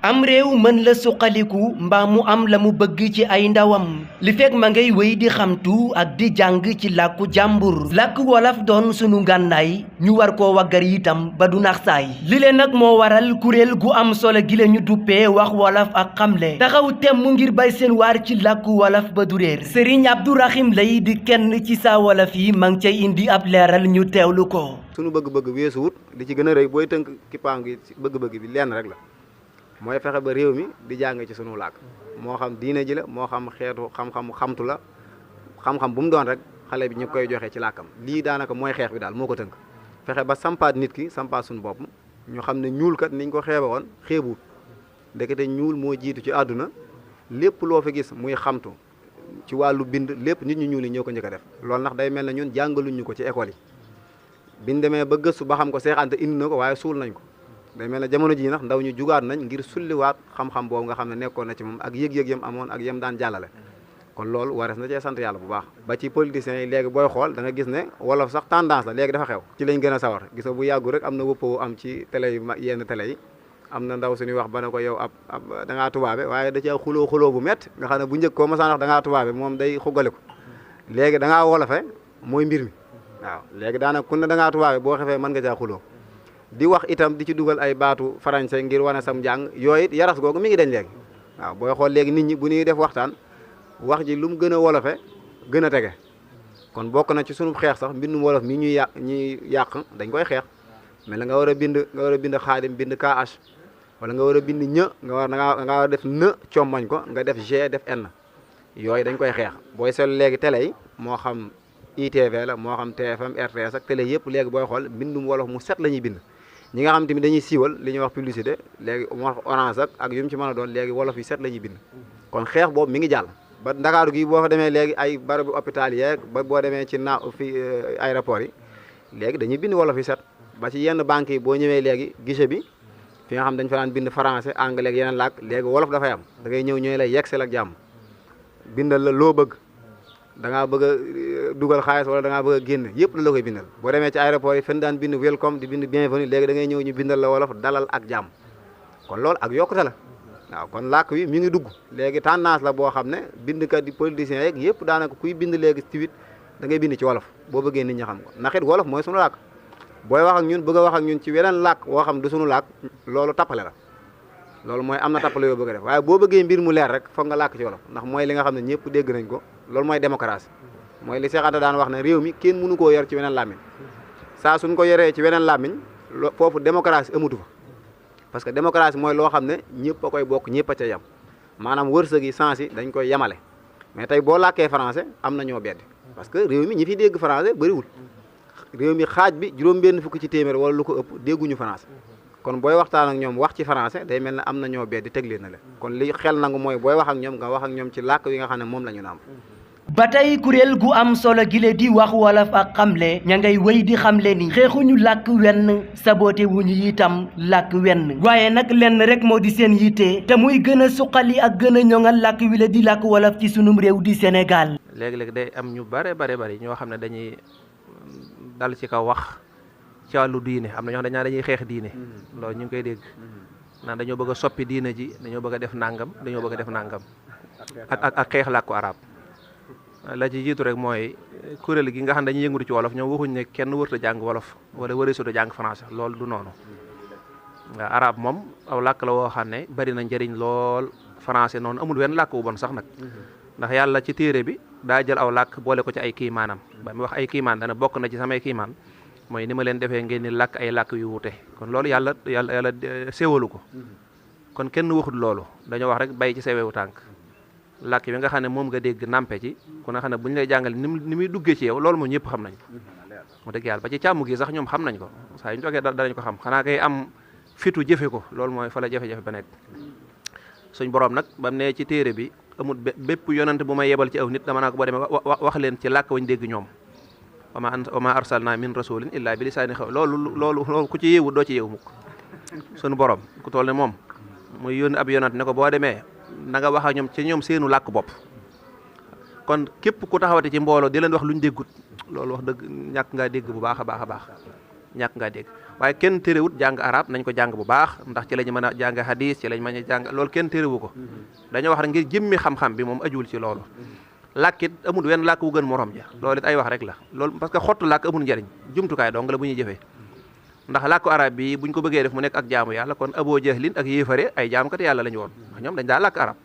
am réew mën la suqaliku mbaa mu am la mu bëgg ci ay ndawam li fekk ma ngay wéy di xamtu ak di jàng ci làkku jàmbur làkk wolof doon sunu ngànnaay ñu war koo waggar itam ba du nax saay li leen nag moo waral kuréel gu am solo gi la ñu duppee wax wolof ak xamle taxaw temm ngir bay seen waar ci làkku wolof ba du réer Serigne Abdourahim Lay di kenn ci Saa Wolof yi ma ngi cay indi ab leeral ñu teewlu ko. sunu bëgg-bëgg weesuwut li ci gën a rëy booy tënk kippaam gi bëgg-bëgg bi lenn rek la mooy fexe ba réew mi di jàng ci sunu làkk moo xam diine ji la moo xam xeetu xam-xam xamtu la xam-xam bu mu doon rek xale bi ñu koy joxe ci làkkam lii daanaka mooy xeex bi daal moo ko tënk fexe ba sampaat nit ki sampaat suñu bopp ñu xam ne ñuul kat niñ ko xeebe woon xeebuut ndekete ñuul moo jiitu ci àdduna lépp loo fi gis muy xamtu ci wàllu bind lépp nit ñu ñuul yi ñoo ko njëkk a def loolu ndax day mel ne ñun jàngaluñ ñu ko ci école yi biñ demee ba gëstu ba xam ko Seex Anta indi na ko waaye suul nañ ko day mel ne jamono ji nag ndaw ñu jugaat nañ ngir sulliwaat xam-xam boobu nga xam ne nekkoon na ci moom ak yëg-yëg yam amoon ak yam daan jàllale kon loolu warees na cee sant yàlla bu baax ba ci politiciens yi léegi booy xool da nga gis ne wolof sax tendance la léegi dafa xew ci lañ gën a sawar gis nga bu yàggu rek am na wëppoo am ci télé yu yenn télé yi am na ndaw suñuy wax ba ne ko yow ab da ngaa tubaabe waaye da cee xuloo bu métti nga xam ne bu njëkk koo masaan wax da ngaa tubaabe moom day xuggale ko léegi da ngaa wolofe mooy mbir mi waaw léegi daanaka ku ne da ngaa tubaabe boo xefee mën nga caa xuloo di wax itam di ci dugal ay baatu français ngir wane sam njàng yooyu it yaras googu mi ngi dañ léegi waaw booy xool léegi nit ñi bu ñuy def waxtaan wax ji lu mu gën a wolofe gën a tege kon bokk na ci sunu xeex sax mbindum wolof mi ñuy yàq dañ koy xeex mais la nga war a bind xaadim bind KH wala nga war a bind ñë nga war a def në commañ ko nga def G def N yooyu dañ koy xeex booy seetlu léegi télé yi moo xam ITV la moo xam TFM RTS ak télé yëpp léegi booy xool mbindum wolof mu set la ñuy bind ñi nga xam tamit dañuy siiwal li ñuy wax publicité léegi moo wax orange ak yu mu ci mën a doon léegi wolof yi set la ñuy bind kon xeex boobu mi ngi jàll ba ndakaaru gi boo fa demee léegi ay barabu hôpital yeeg ba boo demee ci fi aéroport yi léegi dañuy bind wolof yi set ba ci yenn banques yi boo ñëwee léegi guichet bi fi nga xam dañ fa daan bind français anglais ak yeneen làkk léegi wolof dafay am da ngay ñëw ñooy lay yegsel ak jàmm bindal la loo bëgg da ngaa bëgg a dugal xaalis wala da ngaa bëgg a génn yëpp la koy bindal boo demee ci aéroport yi fen daan bind welcome di bind bienvenue léegi da ngay ñëw ñu bindal la wolof dalal ak jàmm kon loolu ak yokkute la waaw kon làkk wi mi ngi dugg léegi tendance la boo xam ne bindkat di politiciens yeeg yëpp daanaka kuy bind léegi ci da ngay bind ci wolof boo bëggee nit ñi xam ko ndax it wolof mooy sunu làkk booy wax ak ñun bëgg a wax ak ñun ci weneen làkk woo xam du sunu làkk loolu tappale la loolu mooy am na tappale yoo bëgg a def waaye boo bëggee mbir mu leer rek foog nga làkk ci wolof ndax mooy li nga xam ne ñëpp dégg nañ ko loolu mooy démocratie mooy li Seex Anta daan wax ne réew mi kenn mënu koo yor ci weneen làmmiñ saa suñ ko yoree ci weneen làmmiñ foofu démocratie amatu fa parce que démocratie mooy loo xam ne ñëpp a koy bokk ñëpp a ca yem maanaam wërsëg yi sens yi dañ koy yemale mais tey boo làkkee français am na ñoo beddi parce que réew mi ñi fi dégg français bëriwul réew mi xaaj bi juróom-benn fukk ci téeméer wala lu ko ëpp dégguñu français kon booy waxtaan ak ñoom wax ci français day mel ne am na ñoo beddi teg leen na le kon li xel nangu mooy booy wax ak ñoom nga wax ak ñoom ci làkk yi nga xam ne moom la ñu naam ba tey kuréel gu am solo gile di wax wolof ak xamle ña ngay wéy di xamle ni xeexuñu làkk wenn saboté wuñu itam làkk wenn waaye nag lenn rek moo di seen yitte te muy gën a suqali ak gën a ñoŋal làkk wi la di làkk wolof ci sunum réew di Sénégal. léegi-léegi day am ñu bari ñoo xam ne dañuy dal ci kaw wax ci wàllu diine am na ñoo xam ne dañuy xeex diine loolu ñu ngi koy dégg naan dañoo bëgg a soppi diine ji dañoo bëgg a def nangam dañoo bëgg a def nangam ak xeex làkku arab la ci jiitu rek mooy kuréel gi nga xam ne dañuy yëngatu ci wolof ñoom waxuñ ne kenn wërta jàng wolof wala wëreesuta jàng français loolu du noonu nga arab moom aw làkk la woo xam ne bari na njëriñ lool français noonu amul wenn làkk bu bon sax nag ndax yàlla ci téere bi daa jël aw làkk boole ko ci ay kiimaanam ba mu wax ay kiimaan dana bokk na ci samay kiimaan mooy ni ma leen defee ngeen ni làkk ay làkk yu wute kon loolu yàlla séwalu ko kon kenn waxut loolu dañoo wax rek bay ci sewewu tànk làkk bi nga xam ne moom nga dégg nampe ci ku nga xam ne bu ñu lay jàngale ni muy duggee ci yow loolu moom ñëpp xam nañ ko mu dëgg yàlla ba ci càmm gi sax ñoom xam nañ ko saa yu ñu toogee danañ ko xam xanaa kay am fitu jëfe ko loolu mooy fa la jafe-jafe ba nekk suñ borom nag bam ne ci téere bi amul bépp yonante bu may yebal ci aw nit dama naa ko boo demee wax leen ci làkk wañ dégg ñoom wa ma arsalna min rasulin illa bi lisaani xaw loolu ku ci yeewu doo ci yeewu mukk suñu borom ku toll ne moom muy yónni ab yonante ne ko boo demee na nga wax ak ñoom ci ñoom seenu làkk bopp kon képp ku taxawate ci mbooloo di leen wax lu ñu déggut loolu wax dëgg ñàkk ngaa dégg bu baax a baax a baax ñàkk ngaa dégg waaye kenn terewut jàng arab nañ ko jàng bu baax ndax ci lañu mën a jàng hadis ci lañ mën a jàng loolu kenn terewu ko dañoo wax rek ngir jëmmi xam-xam bi moom ajuwul ci loolu làkkit amul wenn làkk wu gën morom ja loolu it ay wax rek la loolu parce que xottu làkk amul njariñ jumtukaay dong la bu ñuy jëfee ndax làkku arab bi buñ ko bëggee def mu nekk ak jaamu yàlla kon Abu Jahlin ak yéefare ay jaamkat yàlla lañu woon ndax ñoom dañ daa làkk arab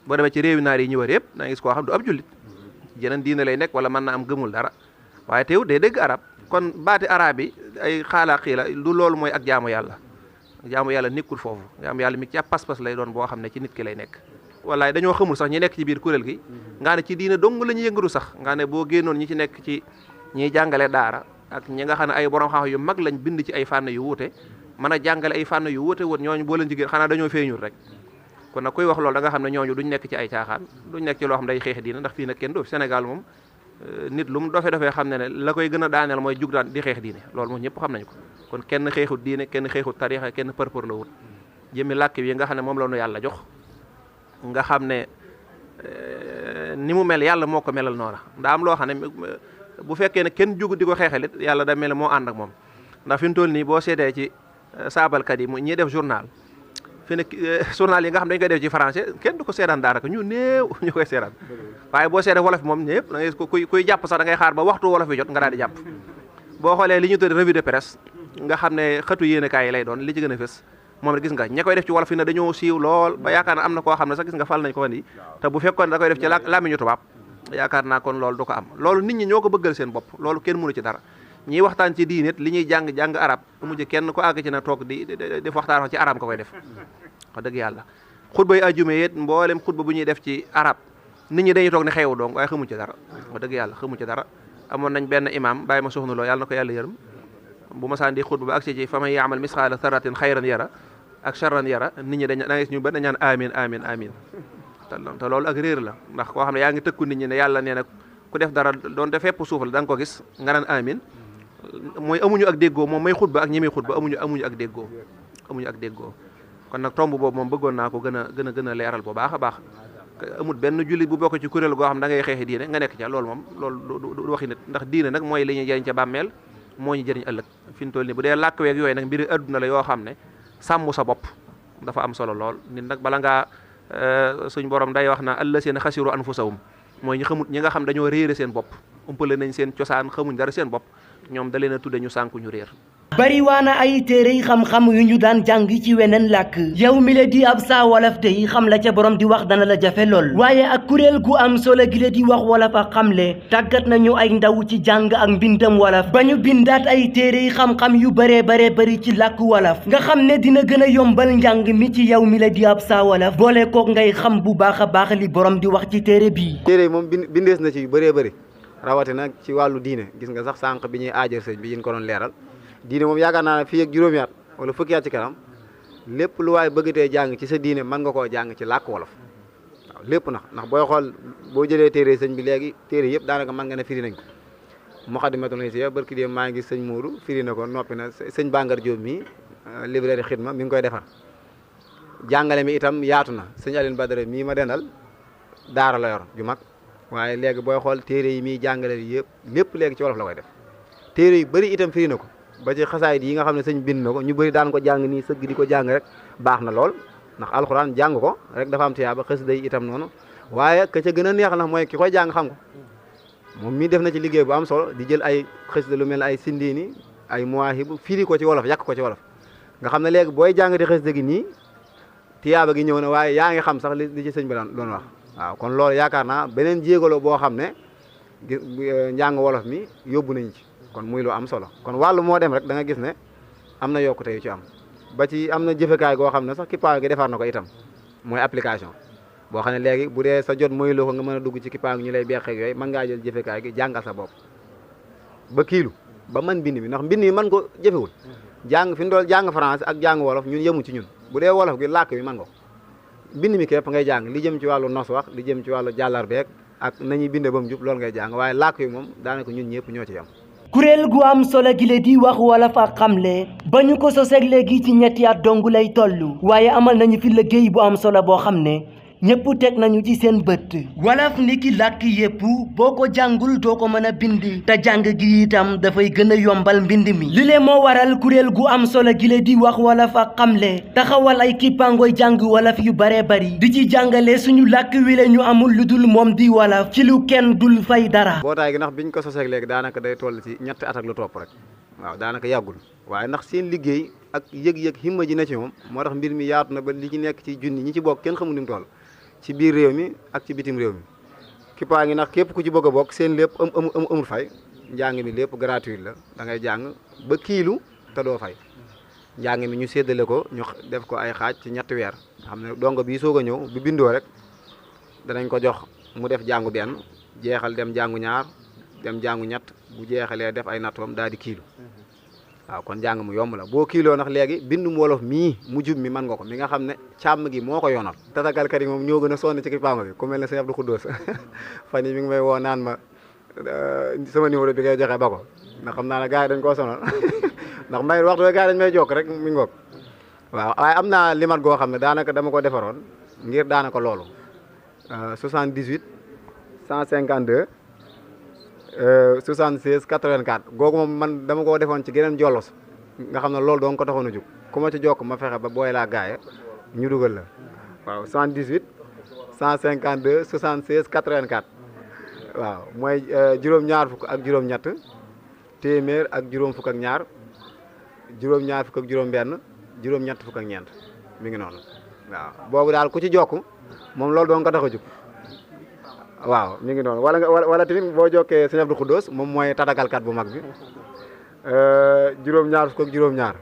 boo demee ci réewi naar yi ñu wër yëpp da nga gis koo xam du ab jullit jeneen diine lay nekk wala mën na am gëmul dara waaye teewut day dégg arab kon baati arab yi ay xaalaa xiila du loolu mooy ak jaamu yàlla nekkul foofu jaamu yàlla mi ci ab pas-pas lay doon boo xam ne ci nit ki lay nekk wallaay dañoo xamul sax ñi nekk ci biir kuréel gi nga ne ci diine dong la ñu yëngatu sax nga ne boo génnoon ñi ci nekk ci ñiy jàngale daara ak ñi nga xam ne ay borom xam yu mag lañ bind ci ay fànn yu wuute mën a jàngale ay fànn yu wuute woon ñooñu boo leen jigéen xanaa dañoo feeñul rek kon nag kuy wax loolu da nga xam ne ñooñu duñ nekk ci ay caaxaan duñ nekk ci loo xam day xeex diine ndax fii nag kenn doof Sénégal moom nit lu mu dofee xam ne la koy gën a daaneel mooy jug daan di xeex diine loolu moom ñëpp xam nañu ko kon kenn xeexut diine kenn xeexut tarixa kenn përpër la wut jëmmi làkk yi nga xam ne moom la nu yàlla jox nga xam ne ni mu mel yàlla moo ko melal noona ndaa am loo xam ne bu fekkee ne kenn jugu di ko xeexalit yàlla da mel moo ànd ak moom ndax fi mu toll nii boo seetee ci saabalkat yi ñiy def journal fi ne journal yi nga xam dañ koy def ci français kenn du ko seetaan daanaka ñu néew ñu koy seetaan waaye boo seetee wolof moom ñëpp da ngay kuy jàpp sax da ngay xaar ba waxtu wolof bi jot nga daal di jàpp boo xoolee li ñu tudd revue de presse nga xam ne xëtu yéenekaay yi lay doon li ci gën a fës moom rek gis nga ña koy def ci wolof fi ne dañoo siiw lool ba yaakaar na am na koo xam ne sax gis nga fal nañ ko fan yi te bu fekkoon da koy def ci làmmiñu tubaab yaakaar naa kon loolu du ko am loolu nit ñi ñoo ko bëggal seen bopp loolu kenn mënu ci dara ñiy waxtaan ci diine li ñuy jàng arab mujj kenn ko àgg ci na toog di waxtaan ci arab ko koy def wax dëgg yàlla xutba yi ajume yet mboolem xutba bu ñuy def ci arab nit ñi dañuy toog ne xeewu dong waaye xamuñ ci dara wax dëgg yàlla xamuñ ci dara amoon nañ benn imam bàyyi ma soxna loo yàlla na ko yàlla yërëm bu ma saan di xutba ba agsi ci fa man yaamal misqaala sarratin xayran yara ak charran yara nit ñi da nga gis ñu ba dañ naan amin amin amin te loolu ak réer la ndax koo xam ne yaa ngi tëkku nit ñi ne yàlla nee na ku def dara doonte fépp suuf la da nga ko gis nga naan amin mooy amuñu ak déggoo moom may xutba ak ñi muy xutba amuñu ak déggoo kon nag tomb boobu moom bëggoon naa ko gën a leeral bu baax a baax amul benn jullit bu bokk ci kuréel goo xam da ngay xeexi diine nga nekk ca loolu moom loolu du waxi nit ndax diine nag mooy li ñuy jëriñ ca bàmmeel moo ñu jëriñ ëllëg fi ñu toll nii bu dee làkk weeg yooyu nag mbiri adduna la yoo xam ne sàmm sa bopp dafa am solo lool nit nag bala ngaa suñ borom day wax na allazina xasiru anfusahum mooy ñi xamut ñi nga xam dañoo réere seen bopp umpale nañ seen cosaan xamuñ dara seen bopp ñoom da leen a tudde ñu sànku ñu réer bariwaana ay téere xam-xam yu ñu daan jàng ci weneen làkk yow mi la di ab saa wolof tey xam la ca borom di wax dana la jafe lool waaye ak kuréel gu am solo gi la di wax wolof ak xamle tàggat nañu ay ndaw ci jàng ak mbindam wolof ba ñu bindaat ay téere xam-xam yu bari ci làkk wolof nga xam ne dina gën a yombal njàng mi ci yow mi la di ab saa wolof boole kook ngay xam bu baax a baax li borom di wax ci téere bii. téere yi moom bindees na ci yu bëri rawatina ci wàllu diine gis nga sax sànq bi ñuy aajar sëñ bi yéen ko doon leeral diine moom yaakaar naa ne fii ak juróomi at wala fukki at ci kanam lépp lu waay bëggatee jàng ci sa diine mën nga koo jàng ci làkk wolof waaw lépp ndax booy xool boo jëlee téere sëñ bi léegi téere yëpp daanaka mën nga ne firi nañ ko Moukhaddamatoul Hizbiyya barki dem maa ngi gis sëñ Mourou firi na ko noppi na sëñ Bangar Diop mi librairie Xidma mi ngi koy defar jàngale mi itam yaatu na sëñ Aline Badara mii ma dendal daara la yor ju mag waaye léegi booy xool téere yi muy jàngale yëpp lépp léegi ci wolof la koy def téere yu bëri itam firi na ko ba ci xasaayid yi nga xam ne sëñ bind na ko ñu bëri daan ko jàng nii sëgg di ko jàng rek baax na lool ndax alxuraan jàng ko rek dafa am tiyaaba xasida yi itam noonu waaye ka ca gën a neex na mooy ki koy jàng xam ko moom mii def na ci liggéey bu am solo di jël ay xasida lu mel ne ay sindiini ay muwaahibu firi ko ci wolof yàq ko ci wolof nga xam ne léegi booy jàng di xasida gi nii tiyaaba gi ñëw na waaye yaa ngi xam sax li ci sëñ bi doon wax waaw kon loolu yaakaar naa beneen jéegaloo boo xam ne njàng wolof mi yóbbu nañ ci kon muy lu am solo kon wàllu moo dem rek da nga gis ne am na yokkute yu ci am ba ci am na jëfekaay goo xam ne sax Kippaango gi defar na ko itam mooy application boo xam ne léegi bu dee sa jot mooy loo ko nga mën a dugg ci Kippaango ñu lay beqeeg yooyu mën ngaa jël jëfekaay gi jàngal sa bopp ba kiilu ba man bind mi ndax mbind mi mën ko jëfewul jàng fi mu doon jàng français ak jàng wolof ñun yemu ci ñun bu dee wolof gi làkk bi mën nga ko bind mi képp ngay jàng li jëm ci wàllu nos wax li jëm ci wàllu jàllarbeeg ak nañuy binde ba mu jub loolu ngay jàng waaye làkk yi moom daanaka ñun ñëpp ñoo ci yem kuréel gu am solo gi la di wax wolof ak xamle ba ñu ko soseeg léegi ci ñetti at dong lay toll waaye amal nañu fi liggéey bu am solo boo xam ne ñépp teg nañu ci seen bët wolof ni ki làkk yépp boo ko jàngul doo ko mën a bind te jàng gi itam dafay gën a yombal mbind mi li lee moo waral kuréel gu am solo gi le di wax wolof ak xamle taxawal ay kippaangooy jàng wolof yu bare bari di ci jàngale suñu làkk wi le ñu amul lu dul moom di wolof ci lu kenn dul fay dara. mbootaay gi ndax biñ ko sosee léegi daanaka day toll ci ñetti at ak lu topp rek waaw daanaka yàggul waaye ndax seen liggéey ak yëg-yëg himma ji na ci moom moo tax mbir mi yaatu na ba li ci nekk ci junni ñi ci bokk kenn xamul ni mu toll ci biir réew mi ak ci bitim réew mi kippaa ngi ndax képp ku ci bëgg a bokk seen lépp amul fay njàng mi lépp gratuit la da ngay jàng ba kiilu te doo fay njàng mi ñu séddale ko ñu def ko ay xaaj ci ñetti weer xam ne dongo bii soog a ñëw bu bindoo rek danañ ko jox mu def jàngu benn jeexal dem jàngu ñaar dem jàngu ñett bu jeexalee def ay nattoom daal di kiilu waaw kon jàng mu yomb la boo kiiloo ndax léegi bindum wolof mii mu jub mi mën nga ko mi nga xam ne càmm gi moo ko yoonal tatagalkat yi moom ñoo gën a sonn ci kippaango bi ku mel ne sëñ Abdou Khoudous fan yi mi ngi may woo naan ma sama numéro bi ngay joxe ba ko ndax xam naa ne gars yi dañ koo sonal ndax may waxtu gars yi dañ may jokk rek mi ngoog waaw waaye am naa limat goo xam ne daanaka dama ko defaroon ngir daanaka loolu 78 152 76 84 googu moom man dama koo defoon ci geneen jollos nga xam ne loolu doon ko taxoon a jóg ku ma ci jokk ma fexe ba booy laa gaaya ñu dugal la waaw 78 152 76 84 waaw mooy juróom-ñaar fukk ak juróom-ñett téeméer ak juróom fukk ak ñaar juróom-ñaar fukk ak juróom-benn juróom-ñett fukk ak ñeent mi ngi noonu waaw boobu daal ku ci jokk moom loolu doon ko tax a jóg waaw mi ngi noonu wala tamit boo jokkee sëñ Abdou Khoudous moom mooy tatagalkat bu mag bi juróom-ñaar fukk ak juróom-ñaar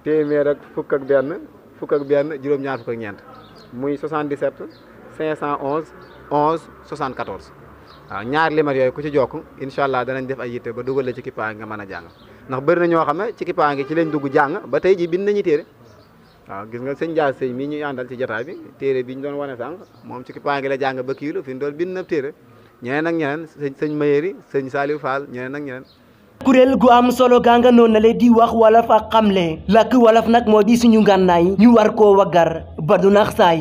téeméer ak fukk ak benn juróom-ñaar fukk ak ñeent muy 77 511 11 74 waaw ñaari limat yooyu ku ci jokk incha allah danañ def ay yitte ba dugal la ci kippaangi nga mën a jàng ndax bëri na ñoo xam ne ci kippaangi ci lañ dugg jàng ba tey ji bind nañu téere waaw gis nga sëñ Dia sëñ mii ñuy àndal ci jotaay bi téere bi ñu doon wane sànq moom ci kippaangi la jàng ba kiilu fi mu doon bind na téere ñeneen ak ñeneen sëñ Mayeri sëñ Saliou Fall ñeneen ak ñeneen. kuréel gu am solo gaa nga noonu la di wax wolof ak xamle làkk wolof nag moo di suñu ngànnaay ñu war koo waggar ba du nax saay